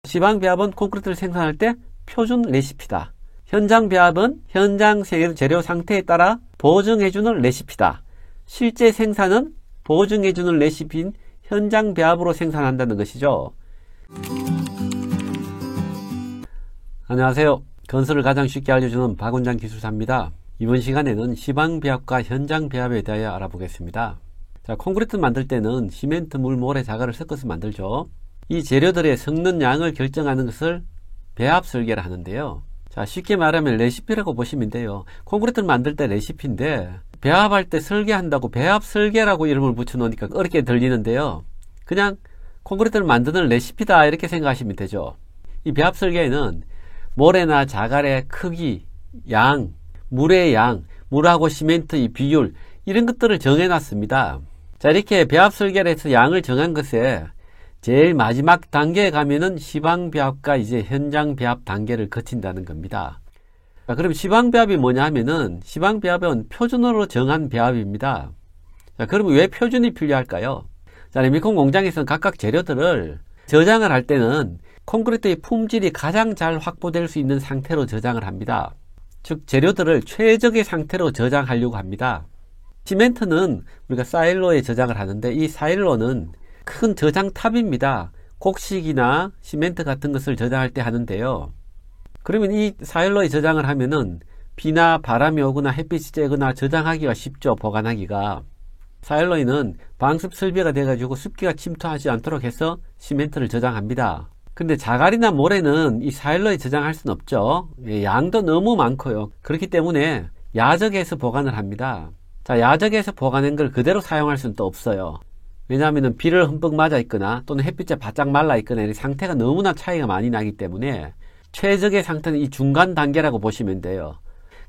시방 배합은 콘크리트를 생산할 때 표준 레시피다. 현장 배합은 현장 재료 상태에 따라 보증해주는 레시피다. 실제 생산은 보증해주는 레시피인 현장 배합으로 생산한다는 것이죠. 안녕하세요. 건설을 가장 쉽게 알려주는 박원장 기술사입니다. 이번 시간에는 시방 배합과 현장 배합에 대하여 알아보겠습니다. 자, 콘크리트 만들 때는 시멘트, 물, 모래, 자갈을 섞어서 만들죠. 이 재료들의 섞는 양을 결정하는 것을 배합 설계를 하는데요. 자, 쉽게 말하면 레시피라고 보시면 돼요. 콘크리트를 만들 때 레시피인데 배합할 때 설계한다고 배합 설계라고 이름을 붙여놓으니까 어렵게 들리는데요. 그냥 콘크리트를 만드는 레시피다 이렇게 생각하시면 되죠. 이 배합 설계에는 모래나 자갈의 크기, 양, 물의 양, 물하고 시멘트의 비율 이런 것들을 정해놨습니다. 자, 이렇게 배합 설계를 해서 양을 정한 것에 제일 마지막 단계에 가면은 시방 배합과 이제 현장 배합 단계를 거친다는 겁니다. 자, 그럼 시방 배합이 뭐냐 하면은 시방 배합은 표준으로 정한 배합입니다. 자, 그러면 왜 표준이 필요할까요? 자, 레미콘 공장에서는 각각 재료들을 저장을 할 때는 콘크리트의 품질이 가장 잘 확보될 수 있는 상태로 저장을 합니다. 즉 재료들을 최적의 상태로 저장하려고 합니다. 시멘트는 우리가 사일로에 저장을 하는데 이 사일로는 큰 저장탑입니다. 곡식이나 시멘트 같은 것을 저장할 때 하는데요. 그러면 이 사일로에 저장을 하면은 비나 바람이 오거나 햇빛이 쬐거나 저장하기가 쉽죠. 보관하기가. 사일로에는 방습 설비가 돼가지고 습기가 침투하지 않도록 해서 시멘트를 저장합니다. 근데 자갈이나 모래는 이 사일로에 저장할 수는 없죠. 양도 너무 많고요. 그렇기 때문에 야적에서 보관을 합니다. 자, 야적에서 보관한 걸 그대로 사용할 수는 또 없어요. 왜냐하면 비를 흠뻑 맞아 있거나 또는 햇빛에 바짝 말라 있거나 이 상태가 너무나 차이가 많이 나기 때문에 최적의 상태는 이 중간 단계라고 보시면 돼요.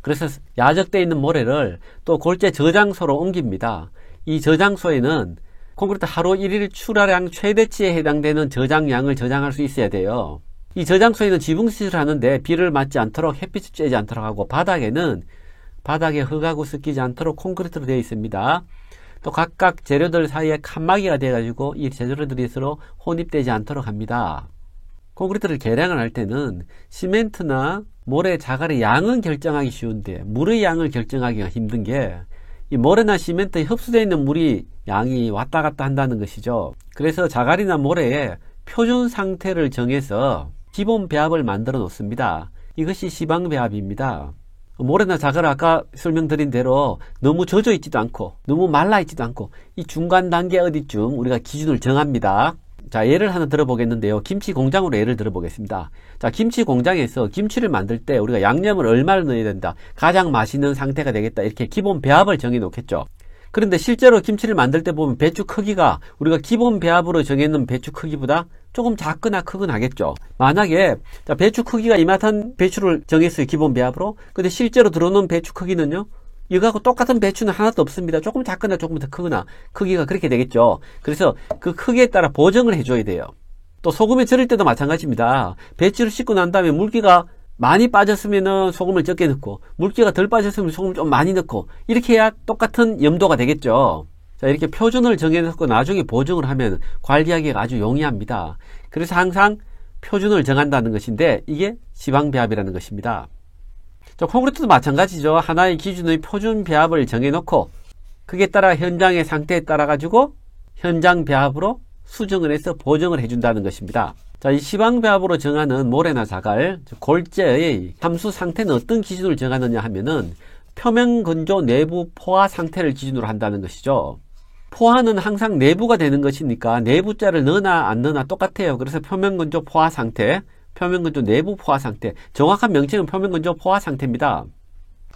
그래서 야적되어 있는 모래를 또 골재 저장소로 옮깁니다. 이 저장소에는 콘크리트 하루 1일 출하량 최대치에 해당되는 저장량을 저장할 수 있어야 돼요. 이 저장소에는 지붕시설을 하는데 비를 맞지 않도록 햇빛이 쬐지 않도록 하고 바닥에는 바닥에 흙하고 섞이지 않도록 콘크리트로 되어 있습니다. 또 각각 재료들 사이에 칸막이가 되어가지고 이 재료들이 서로 혼입되지 않도록 합니다. 콘크리트를 계량을 할 때는 시멘트나 모래, 자갈의 양은 결정하기 쉬운데 물의 양을 결정하기가 힘든 게 이 모래나 시멘트에 흡수되어 있는 물이 양이 왔다 갔다 한다는 것이죠. 그래서 자갈이나 모래에 표준 상태를 정해서 기본 배합을 만들어 놓습니다. 이것이 시방 배합입니다. 모래나 자갈은 아까 설명드린 대로 너무 젖어 있지도 않고 너무 말라 있지도 않고 이 중간 단계 어디쯤 우리가 기준을 정합니다. 자, 예를 하나 들어보겠는데요. 김치 공장으로 예를 들어보겠습니다. 자, 김치 공장에서 김치를 만들 때 우리가 양념을 얼마를 넣어야 된다. 가장 맛있는 상태가 되겠다. 이렇게 기본 배합을 정해 놓겠죠. 그런데 실제로 김치를 만들 때 보면 배추 크기가 우리가 기본 배합으로 정해놓은 배추 크기보다 조금 작거나 크거나 하겠죠. 만약에 자, 배추 크기가 이만한 배추를 정했어요. 기본 배합으로. 근데 실제로 들어오는 배추 크기는요. 이거하고 똑같은 배추는 하나도 없습니다. 조금 작거나 조금 더 크거나 크기가 그렇게 되겠죠. 그래서 그 크기에 따라 보정을 해줘야 돼요. 또 소금에 절일 때도 마찬가지입니다. 배추를 씻고 난 다음에 물기가 많이 빠졌으면 소금을 적게 넣고 물기가 덜 빠졌으면 소금을 좀 많이 넣고 이렇게 해야 똑같은 염도가 되겠죠. 자, 이렇게 표준을 정해놓고 나중에 보정을 하면 관리하기가 아주 용이합니다. 그래서 항상 표준을 정한다는 것인데 이게 시방 배합이라는 것입니다. 자, 콘크리트도 마찬가지죠. 하나의 기준의 표준 배합을 정해놓고 그에 따라 현장의 상태에 따라 가지고 현장 배합으로 수정을 해서 보정을 해준다는 것입니다. 자, 이 시방 배합으로 정하는 모래나 자갈, 골재의 함수 상태는 어떤 기준을 정하느냐 하면은 표면 건조 내부 포화 상태를 기준으로 한다는 것이죠. 포화는 항상 내부가 되는 것이니까 내부자를 넣으나 안 넣으나 똑같아요. 그래서 표면 건조 포화 상태, 표면 건조 내부 포화 상태, 정확한 명칭은 표면 건조 포화 상태입니다.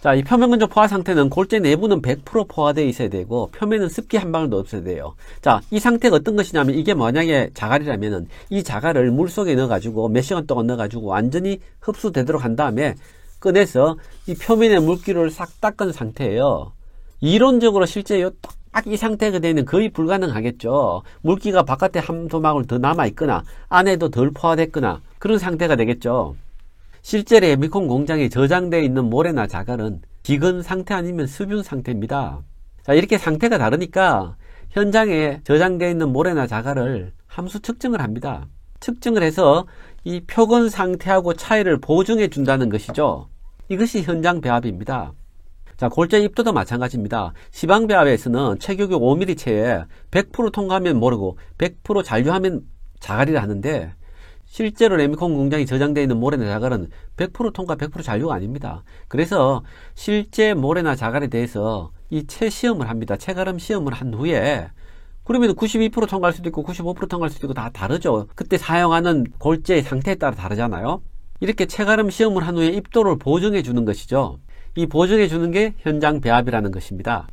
자, 이 표면 건조 포화 상태는 골재 내부는 100% 포화되어 있어야 되고 표면은 습기 한 방울도 없어야 돼요. 자, 이 상태가 어떤 것이냐면 이게 만약에 자갈이라면은 이 자갈을 물 속에 넣어가지고 몇 시간 동안 넣어가지고 완전히 흡수되도록 한 다음에 꺼내서 이 표면의 물기를 싹 닦은 상태예요. 이론적으로 실제 딱 이 상태가 되면 거의 불가능하겠죠. 물기가 바깥에 한 토막을 더 남아있거나 안에도 덜 포화됐거나 그런 상태가 되겠죠. 실제 레미콘 공장에 저장되어 있는 모래나 자갈은 기근 상태 아니면 수분 상태입니다. 자, 이렇게 상태가 다르니까 현장에 저장되어 있는 모래나 자갈을 함수 측정을 합니다. 측정을 해서 이 표건 상태하고 차이를 보증해 준다는 것이죠. 이것이 현장 배합입니다. 자, 골재 입도도 마찬가지입니다. 시방 배합에서는 체교육 5mm 체에 100% 통과하면 모르고 100% 잔류하면 자갈이라 하는데, 실제로 레미콘 공장이 저장되어 있는 모래나 자갈은 100% 통과 100% 잔류가 아닙니다. 그래서 실제 모래나 자갈에 대해서 이 체시험을 합니다. 체가름 시험을 한 후에, 그러면 92% 통과할 수도 있고 95% 통과할 수도 있고 다 다르죠. 그때 사용하는 골재의 상태에 따라 다르잖아요. 이렇게 체가름 시험을 한 후에 입도를 보증해 주는 것이죠. 이 보증해 주는 게 현장 배합이라는 것입니다.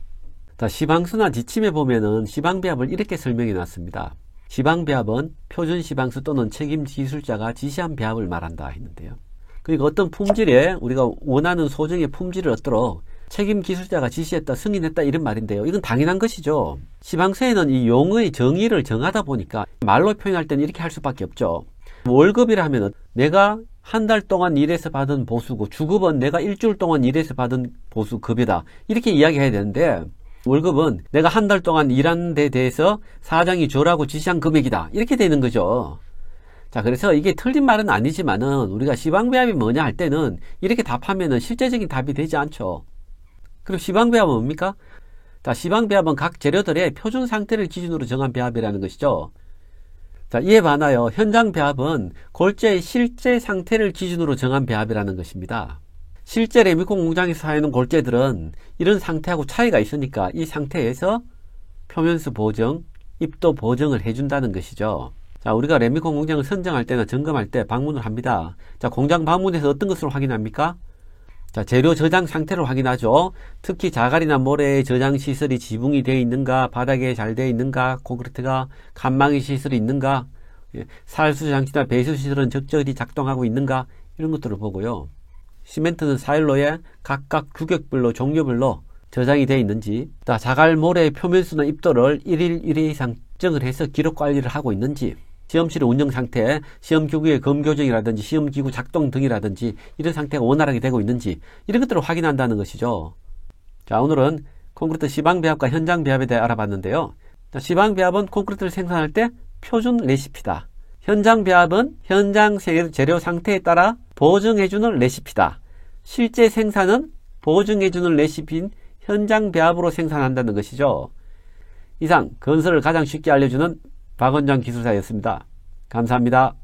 자, 시방수나 지침에 보면은 시방 배합을 이렇게 설명해 놨습니다. 시방 배합은 표준 시방수 또는 책임 기술자가 지시한 배합을 말한다 했는데요. 그러니까 어떤 품질에 우리가 원하는 소정의 품질을 얻도록 책임 기술자가 지시했다, 승인했다 이런 말인데요. 이건 당연한 것이죠. 시방서에는 이 용어의 정의를 정하다 보니까 말로 표현할 때는 이렇게 할 수밖에 없죠. 월급이라 하면은 내가 한 달 동안 일해서 받은 보수고, 주급은 내가 일주일 동안 일해서 받은 보수급이다, 이렇게 이야기해야 되는데, 월급은 내가 한 달 동안 일한 데 대해서 사장이 줘라고 지시한 금액이다, 이렇게 되는 거죠. 자, 그래서 이게 틀린 말은 아니지만은 우리가 시방배합이 뭐냐 할 때는 이렇게 답하면은 실제적인 답이 되지 않죠. 그럼 시방배합은 뭡니까? 자, 시방배합은 각 재료들의 표준 상태를 기준으로 정한 배합이라는 것이죠. 자, 이에 반하여 현장 배합은 골재의 실제 상태를 기준으로 정한 배합이라는 것입니다. 실제 레미콘 공장에서 사용하는 골재들은 이런 상태하고 차이가 있으니까 이 상태에서 표면수 보정, 입도 보정을 해준다는 것이죠. 자, 우리가 레미콘 공장을 선정할 때나 점검할 때 방문을 합니다. 자, 공장 방문해서 어떤 것을 확인합니까? 자, 재료 저장 상태를 확인하죠. 특히 자갈이나 모래의 저장 시설이 지붕이 되어 있는가, 바닥에 잘 되어 있는가, 콘크리트가 칸막이 시설이 있는가, 살수 장치나 배수 시설은 적절히 작동하고 있는가, 이런 것들을 보고요. 시멘트는 사일로에 각각 규격별로 종류별로 저장이 되어 있는지, 자갈 모래의 표면수나 입도를 1일 1회 이상 측정을 해서 기록 관리를 하고 있는지, 시험실 운영 상태, 시험기구의 검교정이라든지 시험기구 작동 등이라든지 이런 상태가 원활하게 되고 있는지, 이런 것들을 확인한다는 것이죠. 자, 오늘은 콘크리트 시방배합과 현장배합에 대해 알아봤는데요. 자, 시방배합은 콘크리트를 생산할 때 표준 레시피다. 현장배합은 현장 재료 상태에 따라 보증해주는 레시피다. 실제 생산은 보증해주는 레시피인 현장배합으로 생산한다는 것이죠. 이상 건설을 가장 쉽게 알려주는 박원장 기술사였습니다. 감사합니다.